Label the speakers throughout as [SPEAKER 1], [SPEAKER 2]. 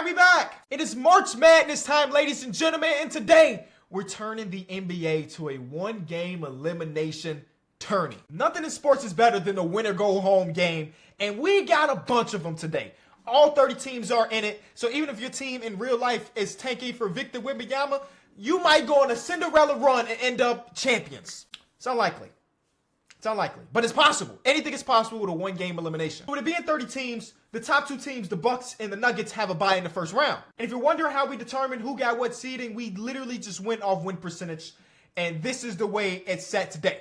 [SPEAKER 1] we back. It is March Madness time, ladies and gentlemen, and today we're turning the NBA to a one-game elimination tourney. Nothing in sports is better than a winner-go-home game, and we got a bunch of them today. All 30 teams are in it, so even if your team in real life is tanking for Victor Wembanyama, you might go on a Cinderella run and end up champions. It's unlikely. It's unlikely, but it's possible. Anything is possible with a one-game elimination. With it being 30 teams, the top two teams, the Bucks and the Nuggets, have a bye in the first round. And if you're wondering how we determine who got what seeding, we literally just went off win percentage, and this is the way it's set today.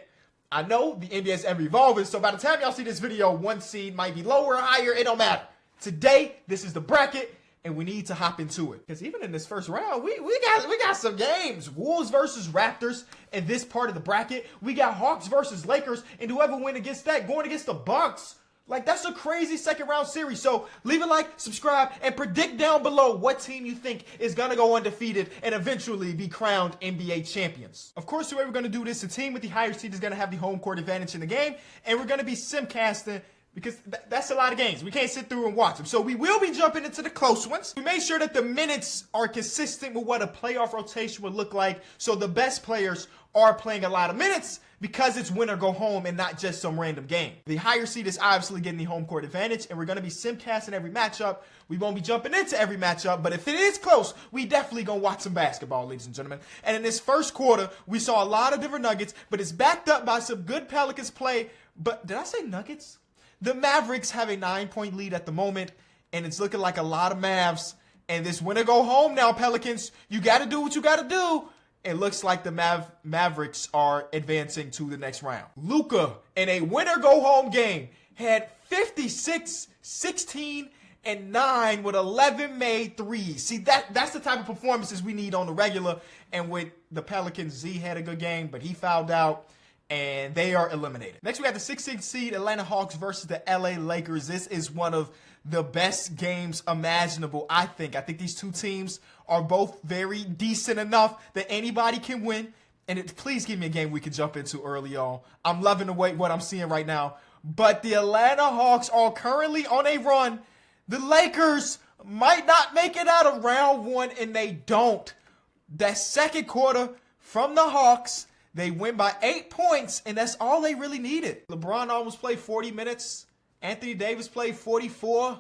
[SPEAKER 1] I know the NBA is ever evolving, so by the time y'all see this video, one seed might be lower or higher, it don't matter. Today, this is the bracket, and we need to hop into it. Because even in this first round, we got some games. Wolves versus Raptors in this part of the bracket. We got Hawks versus Lakers, and whoever win against that, going against the Bucks. Like, that's a crazy second round series. So leave a like, subscribe, and predict down below what team you think is going to go undefeated and eventually be crowned NBA champions. Of course, the way we're going to do this, the team with the higher seed is going to have the home court advantage in the game, and we're going to be simcasting because that's a lot of games. We can't sit through and watch them. So we will be jumping into the close ones. We made sure that the minutes are consistent with what a playoff rotation would look like. So the best players are playing a lot of minutes because it's win or go home and not just some random game. The higher seed is obviously getting the home court advantage, and we're going to be simcasting every matchup. We won't be jumping into every matchup, but if it is close, we definitely going to watch some basketball, ladies and gentlemen. And in this first quarter, we saw a lot of different Nuggets, but it's backed up by some good Pelicans play. But did I say Nuggets? The Mavericks have a 9-point lead at the moment, and it's looking like a lot of Mavs. And this winner go home now, Pelicans. You got to do what you got to do. It looks like the Mavericks are advancing to the next round. Luka, in a winner go home game, had 56, 16, and 9 with 11 made threes. See, that's the type of performances we need on the regular. And with the Pelicans, Z had a good game, but he fouled out, and they are eliminated. Next, we got the 16th seed Atlanta Hawks versus the LA Lakers. This is one of the best games imaginable, I think. I think these two teams are both very decent enough that anybody can win. And please give me a game we can jump into early on. I'm loving what I'm seeing right now. But the Atlanta Hawks are currently on a run. The Lakers might not make it out of round one, and they don't. That second quarter from the Hawks, they win by 8 points, and that's all they really needed. LeBron almost played 40 minutes. Anthony Davis played 44,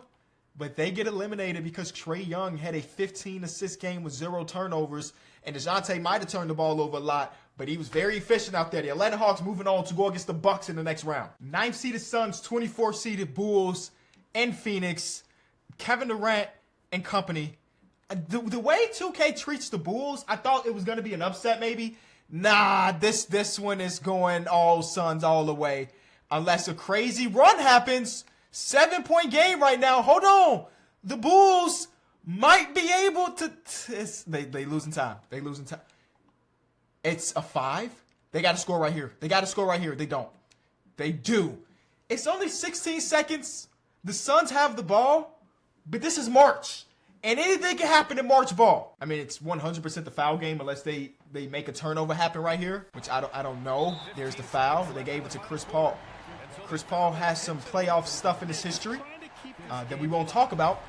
[SPEAKER 1] but they get eliminated because Trae Young had a 15-assist game with 0 turnovers, and DeJounte might have turned the ball over a lot, but he was very efficient out there. The Atlanta Hawks moving on to go against the Bucks in the next round. 9th-seeded Suns, 24th-seeded Bulls, and Phoenix, Kevin Durant and company. The way 2K treats the Bulls, I thought it was going to be an upset maybe. Nah, this one is going all Suns all the way. Unless a crazy run happens. 7-point game right now. Hold on. The Bulls might be able to... They losing time. They losing time. It's a 5. They got to score right here. They got to score right here. They don't. They do. It's only 16 seconds. The Suns have the ball. But this is March. And anything can happen in March ball. I mean, it's 100% the foul game unless they make a turnover happen right here, which I don't know. There's the foul. They gave it to Chris Paul. Chris Paul has some playoff stuff in his history that we won't talk about.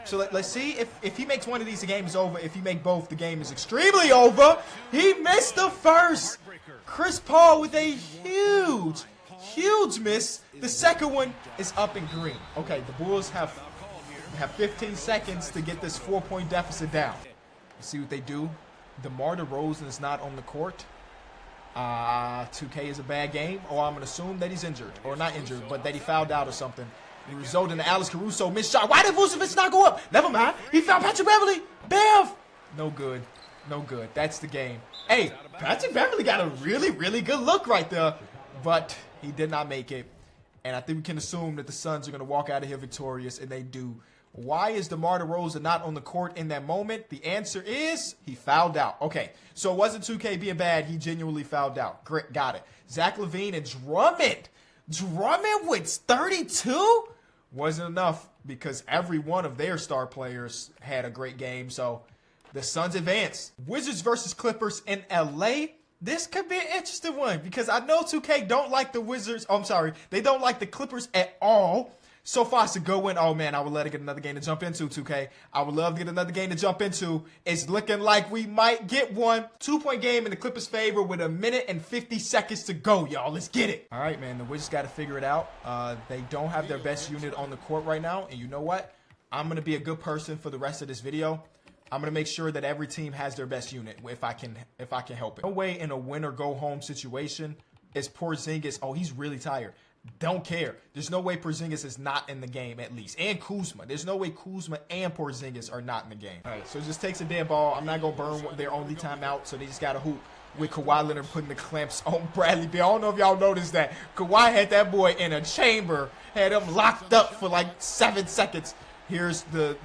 [SPEAKER 1] So let's see if he makes one of these, the game is over. If he make both, the game is extremely over. He missed the first. Chris Paul with a huge miss. The second one is up and green. Okay, the Bulls have 15 seconds to get this 4-point deficit down. Let's see what they do. DeMar DeRozan is not on the court. 2K is a bad game, or I'm going to assume that he's injured, or not injured, but that he fouled out or something. It resulted in an Alex Caruso missed shot. Why did Vucevic not go up? Never mind. He found Patrick Beverley. Bam! No good. No good. That's the game. Hey, Patrick Beverley got a really good look right there, but he did not make it. And I think we can assume that the Suns are going to walk out of here victorious, and they do. Why is DeMar DeRozan not on the court in that moment? The answer is he fouled out. Okay, so it wasn't 2K being bad. He genuinely fouled out. Great, got it. Zach LaVine and Drummond. Drummond with 32? Wasn't enough because every one of their star players had a great game. So the Suns advance. Wizards versus Clippers in LA. This could be an interesting one because I know 2K don't like the Wizards. Oh, I'm sorry. They don't like the Clippers at all. So far, it's a good win. Oh, man, I would let it get another game to jump into, 2K. I would love to get another game to jump into. It's looking like we might get one. 2-point game in the Clippers' favor with 1 minute and 50 seconds to go, y'all. Let's get it. All right, man, the Wizards got to figure it out. They don't have their best unit on the court right now, and you know what? I'm going to be a good person for the rest of this video. I'm going to make sure that every team has their best unit if I can help it. No way in a win or go home situation is Porzingis. Oh, he's really tired. Don't care. There's no way Porzingis is not in the game at least. And Kuzma. There's no way Kuzma and Porzingis are not in the game. All right, so it just takes a dead ball. I'm not going to burn their only timeout, so they just got to hoop with Kawhi Leonard putting the clamps on Bradley Beal. I don't know if y'all noticed that. Kawhi had that boy in a chamber, had him locked up for like 7 seconds. Here's the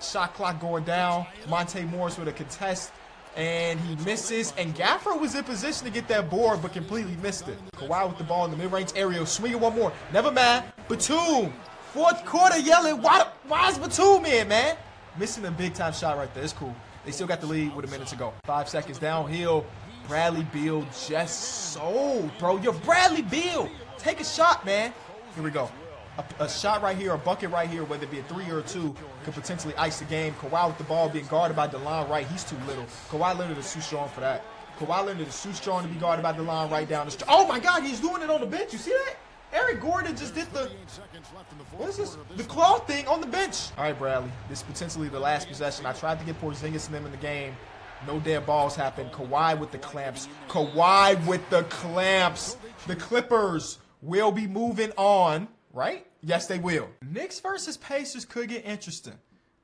[SPEAKER 1] shot clock going down. Monte Morris with a contest. And he misses, and Gafford was in position to get that board, but completely missed it. Kawhi with the ball in the mid-range area, swinging one more. Never mind. Batum, fourth quarter yelling, why is Batum in, man? Missing a big-time shot right there. It's cool. They still got the lead with 1 minute to go. 5 seconds downhill. Bradley Beal just sold, bro. You're Bradley Beal. Take a shot, man. Here we go. A shot right here, a bucket right here, whether it be a 3 or a 2, could potentially ice the game. Kawhi with the ball being guarded by DeLon Wright. He's too little. Kawhi Leonard is too strong for that. Kawhi Leonard is too strong to be guarded by DeLon Wright down the stretch. Oh, my God, he's doing it on the bench. You see that? Eric Gordon just did the, what is this? The claw thing on the bench. All right, Bradley, this is potentially the last possession. I tried to get Porzingis and them in the game. No dead balls happened. Kawhi with the clamps. Kawhi with the clamps. The Clippers will be moving on, right? Yes, they will. Knicks versus Pacers could get interesting.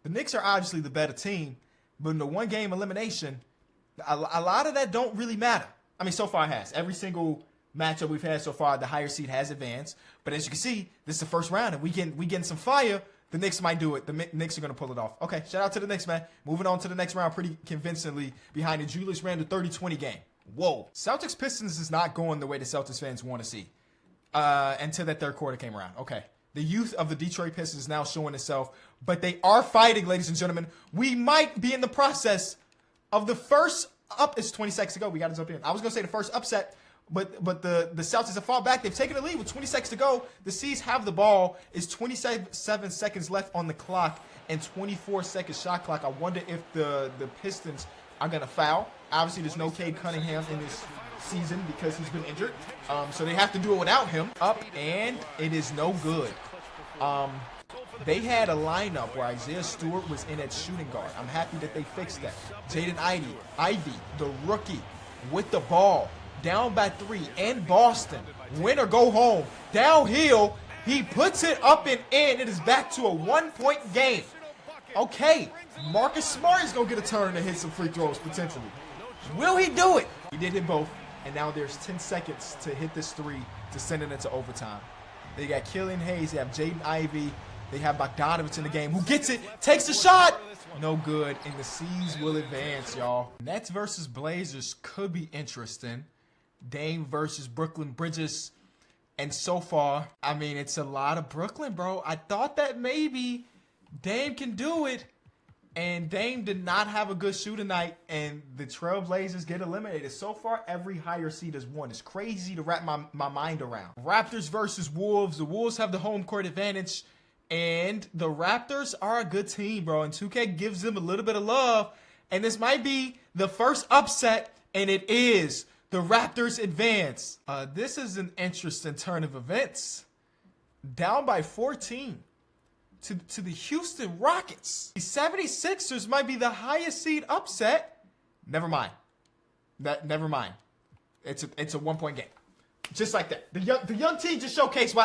[SPEAKER 1] The Knicks are obviously the better team, but in the one-game elimination, a lot of that don't really matter. I mean, so far it has. Every single matchup we've had so far, the higher seed has advanced. But as you can see, this is the first round, and we getting some fire. The Knicks might do it. The Knicks are going to pull it off. Okay, shout out to the Knicks, man. Moving on to the next round pretty convincingly behind the Julius Randle 30-20 game. Whoa. Celtics-Pistons is not going the way the Celtics fans want to see until that third quarter came around. Okay. The youth of the Detroit Pistons is now showing itself, but they are fighting, ladies and gentlemen. We might be in the process of the first up. It's 20 seconds to go. We got to jump in. I was going to say the first upset, but the Celtics have fought back. They've taken the lead with 20 seconds to go. The C's have the ball. It's 27 seconds left on the clock and 24 second shot clock. I wonder if the Pistons are going to foul. Obviously, there's no Cade Cunningham in this season because he's been injured. So they have to do it without him. Up, and it is no good. They had a lineup where Isaiah Stewart was in at shooting guard. I'm happy that they fixed that. Jaden Ivey, the rookie, with the ball, down by 3 in Boston. Win or go home. Downhill, he puts it up and in. It is back to a 1-point game. Okay, Marcus Smart is going to get a turn to hit some free throws potentially. Will he do it? He did hit both, and now there's 10 seconds to hit this 3 to send it into overtime. They got Killian Hayes, they have Jaden Ivey, they have Bogdanovich in the game, who gets it, takes the shot, no good, and the C's will advance, y'all. Nets versus Blazers could be interesting. Dame versus Brooklyn Bridges, and so far, I mean, it's a lot of Brooklyn, bro. I thought that maybe Dame can do it, and Dame did not have a good shooting night, and the Trailblazers get eliminated. So far, every higher seed has won. It's crazy to wrap my mind around. Raptors versus Wolves. The Wolves have the home court advantage, and the Raptors are a good team, bro, and 2K gives them a little bit of love, and this might be the first upset, and it is. The Raptors advance. This is an interesting turn of events. Down by 14. To the Houston Rockets. The 76ers might be the highest seed upset. Never mind. Never mind. It's a 1-point game. Just like that. The young team just showcased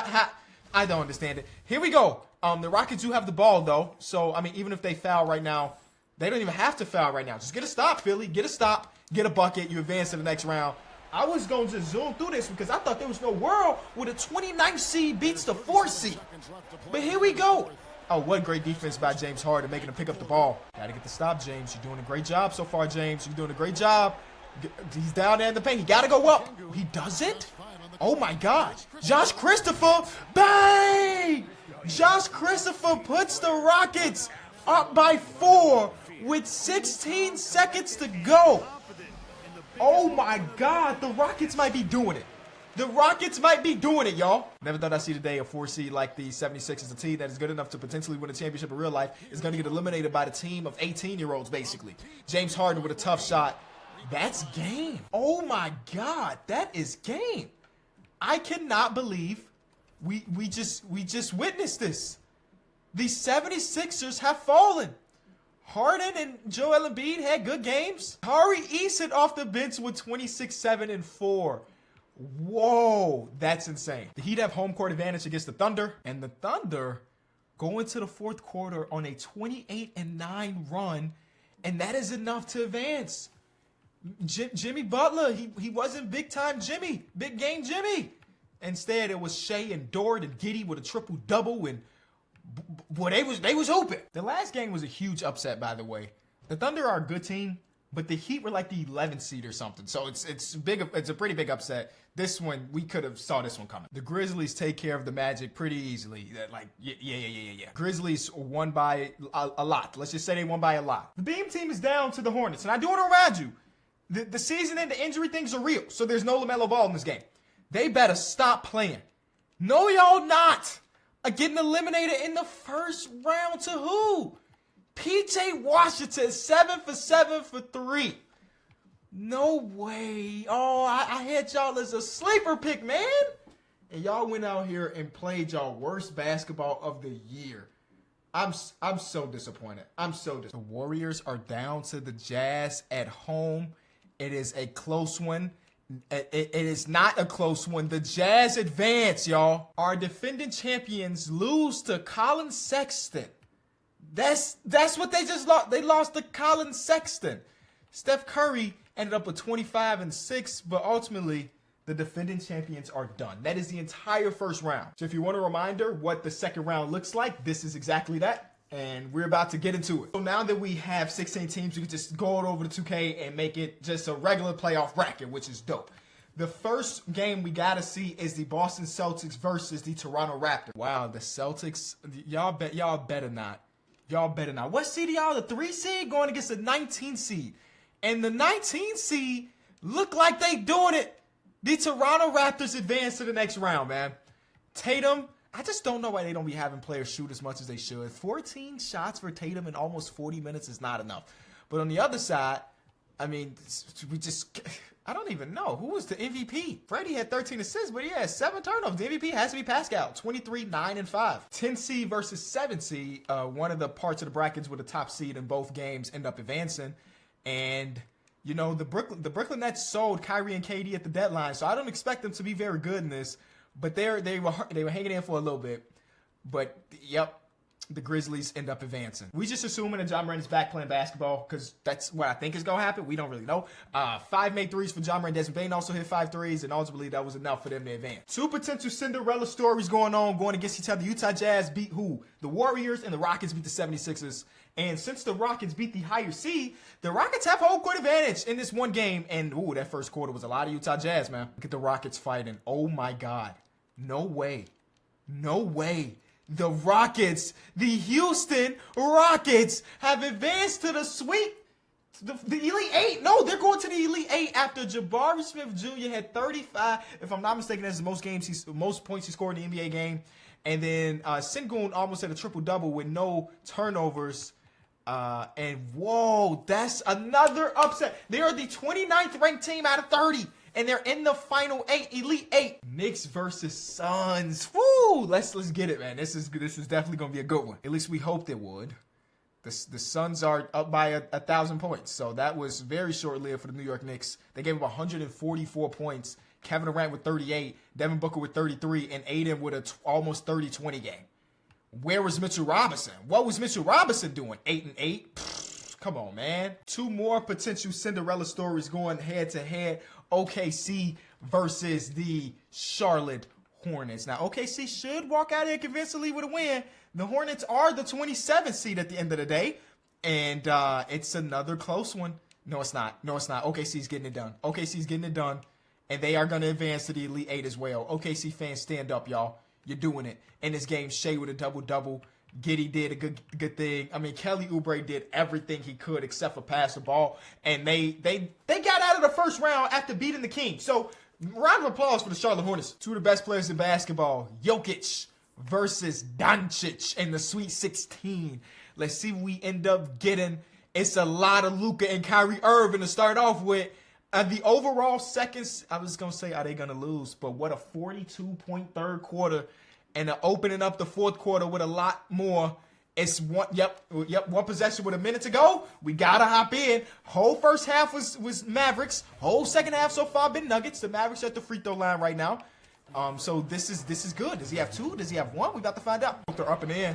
[SPEAKER 1] I don't understand it. Here we go. The Rockets do have the ball though. So I mean, even if they foul right now, they don't even have to foul right now. Just get a stop, Philly. Get a stop. Get a bucket. You advance to the next round. I was going to zoom through this because I thought there was no world where the 29th seed beats the 4th seed. But here we go. Oh, what great defense by James Harden, making him pick up the ball. Got to get the stop, James. You're doing a great job so far, James. You're doing a great job. He's down there in the paint. He got to go up. He does it? Oh, my God. Josh Christopher. Bang! Josh Christopher puts the Rockets up by 4 with 16 seconds to go. Oh, my God. The Rockets might be doing it. The Rockets might be doing it, y'all. Never thought I'd see today a 4 seed like the 76ers, a team that is good enough to potentially win a championship in real life, is going to get eliminated by the team of 18-year-olds, basically. James Harden with a tough shot. That's game. Oh, my God. That is game. I cannot believe we just witnessed this. The 76ers have fallen. Harden and Joel Embiid had good games. Tari Eason off the bench with 26, 7, and 4. Whoa, that's insane. The Heat have home court advantage against the Thunder, and the Thunder go into the fourth quarter on a 28-9 run, and that is enough to advance. Jimmy Butler, he wasn't big-time Jimmy, big-game Jimmy. Instead, it was Shea and Dort and Giddey with a triple-double, and boy, they was hooping. The last game was a huge upset, by the way. The Thunder are a good team, but the Heat were like the 11th seed or something. So it's big. It's a pretty big upset. This one, we could have saw this one coming. The Grizzlies take care of the Magic pretty easily. Yeah. Grizzlies won by a lot. Let's just say they won by a lot. The Beam team is down to the Hornets. And I do want to remind you, the season and the injury things are real. So there's no LaMelo Ball in this game. They better stop playing. No, y'all not. Getting eliminated in the first round to who? PJ Washington, 7 for 7 for 3. No way. Oh, I had y'all as a sleeper pick, man. And y'all went out here and played y'all worst basketball of the year. I'm so disappointed. The Warriors are down to the Jazz at home. It is a close one. It is not a close one. The Jazz advance, y'all. Our defending champions lose to Colin Sexton. That's what they just lost. They lost to Colin Sexton. Steph Curry ended up with 25 and 6, but ultimately the defending champions are done. That is the entire first round. So if you want a reminder what the second round looks like, this is exactly that. And we're about to get into it. So now that we have 16 teams, we can just go over to 2K and make it just a regular playoff bracket, which is dope. The first game we gotta see is the Boston Celtics versus the Toronto Raptors. Wow, the Celtics, y'all better not. Y'all better not. What seed are y'all? The 3 seed going against the 19 seed. And the 19 seed look like they doing it. The Toronto Raptors advance to the next round, man. Tatum, I just don't know why they don't be having players shoot as much as they should. 14 shots for Tatum in almost 40 minutes is not enough. But on the other side, I mean, I don't even know. Who was the MVP? Freddie had 13 assists, but he had 7 turnovers. The MVP has to be Pascal. 23, 9, and 5. 10 seed versus 7 seed. One of the parts of the brackets with the top seed in both games end up advancing. And, you know, the Brooklyn Nets sold Kyrie and KD at the deadline, so I don't expect them to be very good in this. But they were hanging in for a little bit. But, yep. The Grizzlies end up advancing. We just assuming that Ja Morant is back playing basketball because that's what I think is going to happen. We don't really know. 5 made threes for Ja Morant. Desmond Bane also hit 5 threes, and ultimately that was enough for them to advance. 2 potential Cinderella stories going against each other. Utah Jazz beat who? The Warriors, and the Rockets beat the 76ers. And since the Rockets beat the higher seed, the Rockets have home court advantage in this one game. And, ooh, that first quarter was a lot of Utah Jazz, man. Look at the Rockets fighting. Oh, my God. No way. No way. The Rockets, the Houston Rockets, have advanced to the sweep. The Elite Eight. No, they're going to the Elite Eight after Jabari Smith Jr. had 35. If I'm not mistaken, that's the most points he scored in the NBA game. And then Sengun almost had a triple-double with no turnovers. And whoa, that's another upset. They are the 29th ranked team out of 30. And they're in the final 8, Elite 8. Knicks versus Suns. Woo! Let's get it, man. This is definitely gonna be a good one. At least we hoped it would. The Suns are up by 1,000 points, so that was very short-lived for the New York Knicks. They gave up 144 points. Kevin Durant with 38, Devin Booker with 33, and Aiden with a almost 30-20 game. Where was Mitchell Robinson? What was Mitchell Robinson doing? 8 and 8. Come on, man. 2 more potential Cinderella stories going head-to-head. OKC versus the Charlotte Hornets. Now, OKC should walk out here convincingly with a win. The Hornets are the 27th seed at the end of the day. And it's another close one. No, it's not. No, it's not. OKC's getting it done. OKC's getting it done. And they are going to advance to the Elite 8 as well. OKC fans, stand up, y'all. You're doing it. In this game, Shea with a double-double. Giddey did a good thing. I mean, Kelly Oubre did everything he could except for pass the ball. And they got out of the first round after beating the Kings. So Round of applause for the Charlotte Hornets. Two of the best players in basketball. Jokic versus Doncic in the Sweet 16. Let's see what we end up getting. It's a lot of Luka and Kyrie Irving to start off with. The overall seconds, I was going to say, are they going to lose? But what a 42-point third quarter. And opening up the fourth quarter with a lot more. It's one possession with a minute to go. We got to hop in. Whole first half was Mavericks. Whole second half so far been Nuggets. The Mavericks are at the free throw line right now. So this is good. Does he have two? Does he have one? We about to find out. They're up and in.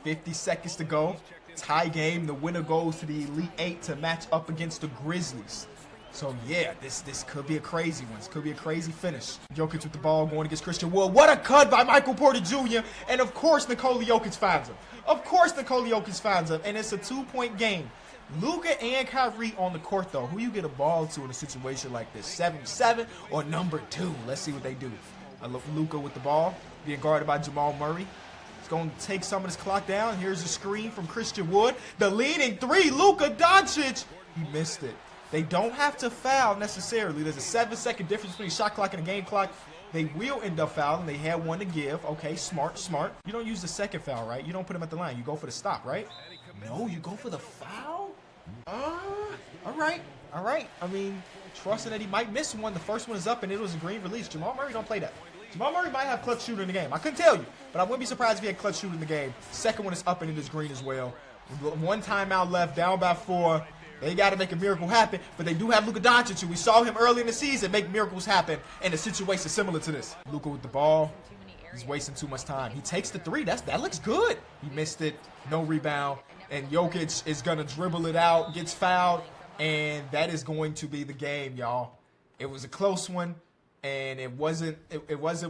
[SPEAKER 1] 50 seconds to go. Tie game. The winner goes to the Elite Eight to match up against the Grizzlies. So, yeah, this could be a crazy one. This could be a crazy finish. Jokic with the ball going against Christian Wood. What a cut by Michael Porter Jr. And, of course, Nikola Jokic finds him. Of course, Nikola Jokic finds him. And it's a 2-point game. Luka and Kyrie on the court, though. Who you get a ball to in a situation like this? 7-7 or number 2? Let's see what they do. Luka with the ball, being guarded by Jamal Murray. He's going to take some of this clock down. Here's a screen from Christian Wood. The leading three, Luka Doncic. He missed it. They don't have to foul necessarily. There's a 7-second difference between shot clock and a game clock. They will end up fouling. They had one to give. Okay, smart. You don't use the second foul, right? You don't put him at the line. You go for the stop, right? No, you go for the foul? All right. I mean, trusting that he might miss one. The first one is up, and it was a green release. Jamal Murray don't play that. Jamal Murray might have clutch shooter in the game. I couldn't tell you, but I wouldn't be surprised if he had clutch shooter in the game. Second one is up, and it is green as well. One timeout left, down by 4. They got to make a miracle happen, but they do have Luka Doncic, who we saw him early in the season make miracles happen in a situation similar to this. Luka with the ball. He's wasting too much time. He takes the three. That looks good. He missed it. No rebound. And Jokic is going to dribble it out, gets fouled, and that is going to be the game, y'all. It was a close one, and it wasn't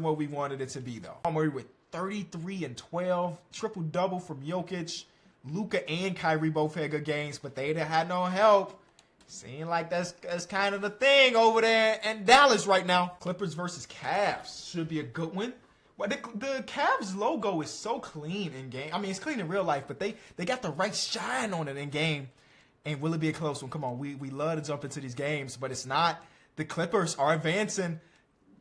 [SPEAKER 1] what we wanted it to be, though. Murray with 33 and 12, triple-double from Jokic. Luka and Kyrie both had good games, but they had no help. Seemed like that's kind of the thing over there in Dallas right now. Clippers versus Cavs should be a good one. Well, the Cavs logo is so clean in game. I mean, it's clean in real life, but they got the right shine on it in game. And will it be a close one? Come on, we love to jump into these games, but it's not. The Clippers are advancing.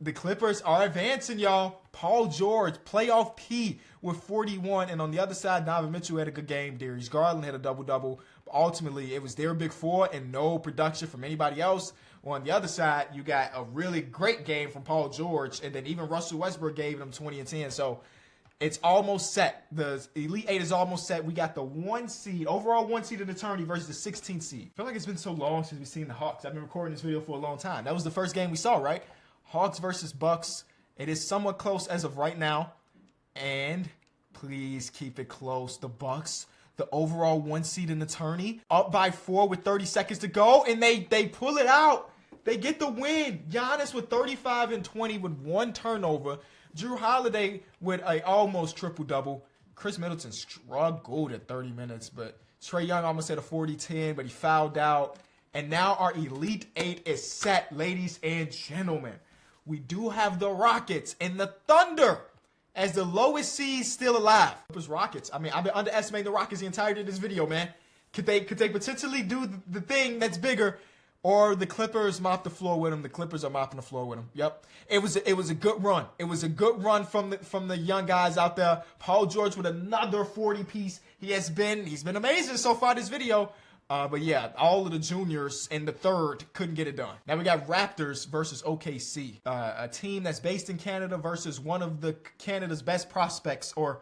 [SPEAKER 1] The Clippers are advancing, y'all. Paul George, playoff P with 41. And on the other side, Donovan Mitchell had a good game. Darius Garland had a double-double. But ultimately, it was their big four and no production from anybody else. On the other side, you got a really great game from Paul George. And then even Russell Westbrook gave them 20 and 10. So it's almost set. The Elite Eight is almost set. We got the 1 seed, overall 1 seed in the tourney versus the 16th seed. I feel like it's been so long since we've seen the Hawks. I've been recording this video for a long time. That was the first game we saw, right? Hawks versus Bucks. It is somewhat close as of right now. And please keep it close. The Bucks, the overall 1 seed in the tourney, up by 4 with 30 seconds to go. And they pull it out. They get the win. Giannis with 35 and 20 with 1 turnover. Jrue Holiday with a almost triple-double. Chris Middleton struggled at 30 minutes, but Trae Young almost had a 40-10, but he fouled out. And now our Elite Eight is set, ladies and gentlemen. We do have the Rockets and the Thunder as the lowest seeds still alive. Clippers Rockets. I mean, I've been underestimating the Rockets the entirety of this video, man. Could they potentially do the thing that's bigger, or the Clippers mop the floor with them? The Clippers are mopping the floor with them. Yep. It was a good run. It was a good run from the young guys out there. Paul George with another 40 piece. He's been amazing so far this video. But yeah, all of the juniors in the third couldn't get it done. Now we got Raptors versus OKC, a team that's based in Canada versus one of the Canada's best prospects, or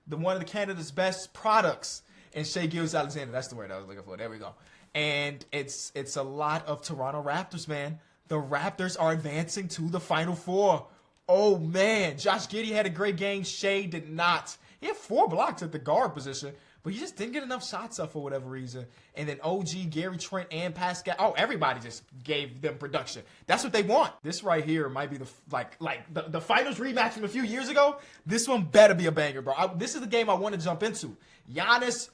[SPEAKER 1] one of the Canada's best products, and Shai Gilgeous-Alexander. That's the word I was looking for. There we go. And it's a lot of Toronto Raptors, man. The Raptors are advancing to the Final Four. Oh man, Josh Giddey had a great game. Shai did not. He had 4 blocks at the guard position, but he just didn't get enough shots up for whatever reason. And then OG, Gary Trent, and Pascal. Everybody just gave them production. That's what they want. This right here might be the finals rematch from a few years ago. This one better be a banger, bro. This is the game I want to jump into. Giannis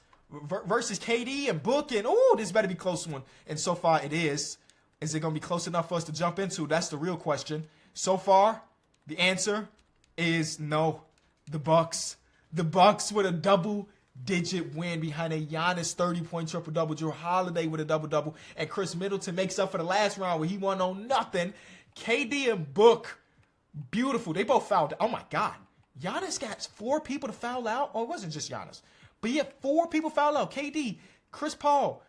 [SPEAKER 1] versus KD and Book, and this better be a close one. And so far it is. Is it going to be close enough for us to jump into? That's the real question. So far, the answer is no. The Bucks with a double-digit win behind a Giannis 30-point triple-double. Jrue Holiday with a double-double. And Chris Middleton makes up for the last round where he won on nothing. KD and Book, beautiful. They both fouled. Oh my God. Giannis got 4 people to foul out. Oh, it wasn't just Giannis, but he had 4 people foul out. KD, Chris Paul,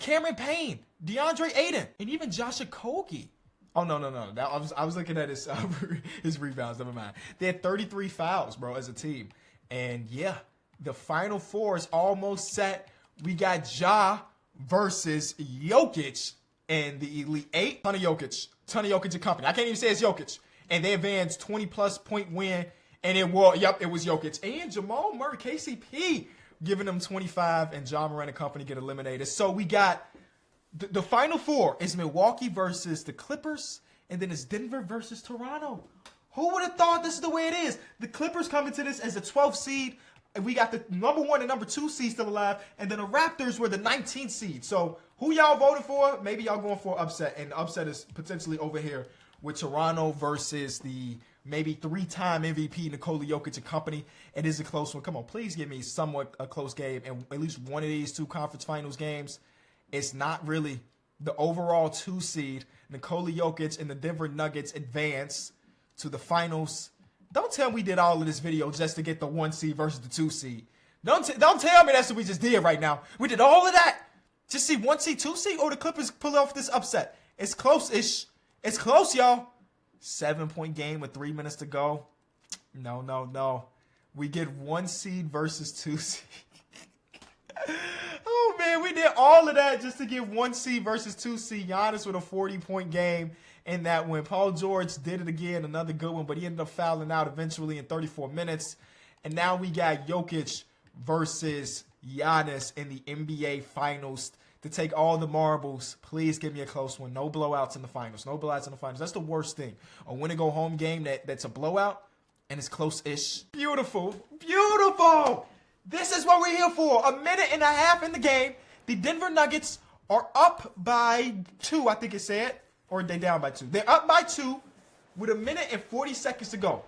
[SPEAKER 1] Cameron Payne, DeAndre Ayton, and even Josh Okogie. Oh no. I was looking at his his rebounds. Never mind. They had 33 fouls, bro, as a team. And yeah, the Final Four is almost set. We got Ja versus Jokic and the Elite Eight. Ton of Jokic and company. I can't even say it's Jokic. And they advanced 20-plus point win. And it was Jokic. And Jamal Murray, KCP, giving them 25. And Ja Morant and company get eliminated. So we got the Final Four is Milwaukee versus the Clippers. And then it's Denver versus Toronto. Who would have thought this is the way it is? The Clippers come into this as a 12th seed. And we got the number 1 and number 2 seed still alive. And then the Raptors were the 19th seed. So who y'all voted for? Maybe y'all going for upset. And the upset is potentially over here with Toronto versus the maybe 3-time MVP Nikola Jokic and company. It is a close one. Come on, please give me somewhat a close game. And at least one of these 2 conference finals games. It's not really the overall 2 seed. Nikola Jokic and the Denver Nuggets advance to the finals. Don't tell me we did all of this video just to get the 1 seed versus the 2 seed. Don't tell me that's what we just did right now. We did all of that just see 1 seed, 2 seed, or the Clippers pull off this upset. It's close-ish. It's close, y'all. 7-point game with 3 minutes to go. No. We get 1 seed versus 2 seed. Oh, man, we did all of that just to get 1 seed versus 2 seed. Giannis with a 40-point game in that win. Paul George did it again, another good one, but he ended up fouling out eventually in 34 minutes. And now we got Jokic versus Giannis in the NBA Finals to take all the marbles. Please give me a close one. No blowouts in the finals. That's the worst thing. A win-and-go-home game that's a blowout and it's close-ish. Beautiful. This is what we're here for. A minute and a half in the game. The Denver Nuggets are up by 2, I think it said. Or they down by 2. They're up by 2 with a minute and 40 seconds to go.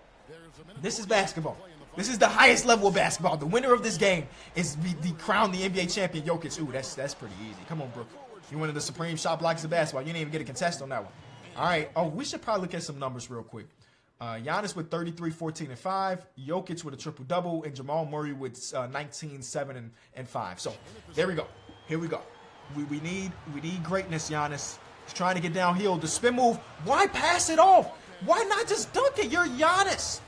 [SPEAKER 1] This is basketball. This is the highest level of basketball. The winner of this game is the crowned the NBA champion, Jokic. Ooh, that's pretty easy. Come on, Brooke. You're one of the supreme shot blockers of basketball. You didn't even get a contest on that one. All right. Oh, we should probably look at some numbers real quick. Giannis with 33, 14, and 5. Jokic with a triple-double. And Jamal Murray with 19, 7, and 5. So, there we go. Here we go. We need greatness, Giannis. He's trying to get downhill. The spin move. Why pass it off? Why not just dunk it? You're Giannis.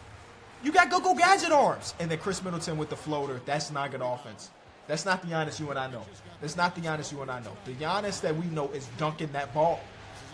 [SPEAKER 1] You got go-go gadget arms. And then Chris Middleton with the floater. That's not good offense. That's not the Giannis you and I know. The Giannis that we know is dunking that ball.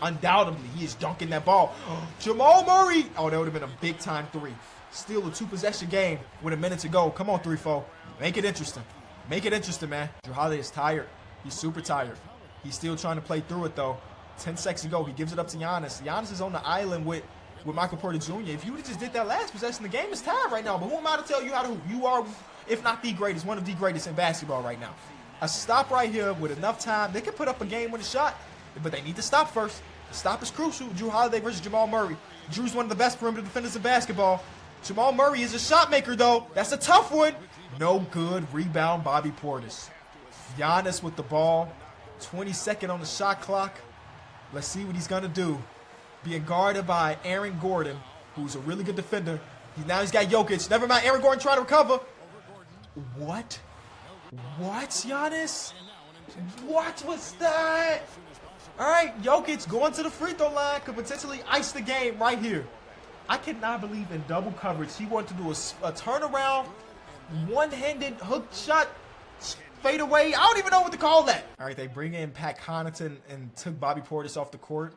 [SPEAKER 1] Undoubtedly, he is dunking that ball. Jamal Murray. Oh, that would have been a big-time 3. Still a 2-possession game with a minute to go. Come on, 3-4. Make it interesting. Man. Jrue Holiday is tired. He's super tired. He's still trying to play through it, though. 10 seconds to go. He gives it up to Giannis. Giannis is on the island with Michael Porter Jr. If you would have just did that last possession, the game is tied right now. But who am I to tell you how to hoop? You are, if not the greatest, one of the greatest in basketball right now. A stop right here with enough time. They can put up a game-winning shot, but they need to stop first. The stop is crucial. Jrue Holiday versus Jamal Murray. Drew's one of the best perimeter defenders in basketball. Jamal Murray is a shot maker, though. That's a tough one. No good. Rebound, Bobby Portis. Giannis with the ball. 22nd on the shot clock. Let's see what he's going to do. Being guarded by Aaron Gordon, who's a really good defender. Now he's got Jokic. Never mind, Aaron Gordon trying to recover. What? Giannis? What was that? All right, Jokic going to the free throw line could potentially ice the game right here. I cannot believe in double coverage. He wanted to do a turnaround, one-handed hook shot, fade away. I don't even know what to call that. All right, they bring in Pat Connaughton and took Bobby Portis off the court.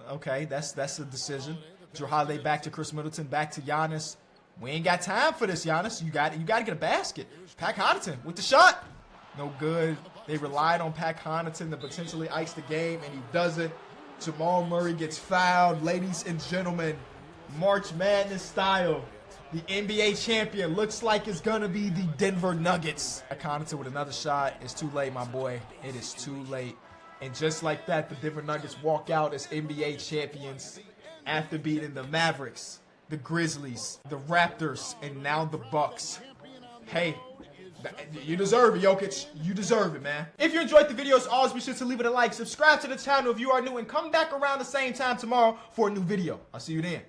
[SPEAKER 1] Okay, that's a decision. Jrue Holiday back to Chris Middleton, back to Giannis. We ain't got time for this, Giannis. You got to get a basket. Pat Connaughton with the shot. No good. They relied on Pat Connaughton to potentially ice the game, and he doesn't. Jamal Murray gets fouled. Ladies and gentlemen, March Madness style. The NBA champion looks like it's going to be the Denver Nuggets. Pat Connaughton with another shot. It's too late, my boy. It is too late. And just like that, the Denver Nuggets walk out as NBA champions after beating the Mavericks, the Grizzlies, the Raptors, and now the Bucks. Hey, You deserve it, Jokic. You deserve it, man. If you enjoyed the video, as always, be sure to leave it a like, subscribe to the channel if you are new, and come back around the same time tomorrow for a new video. I'll see you then.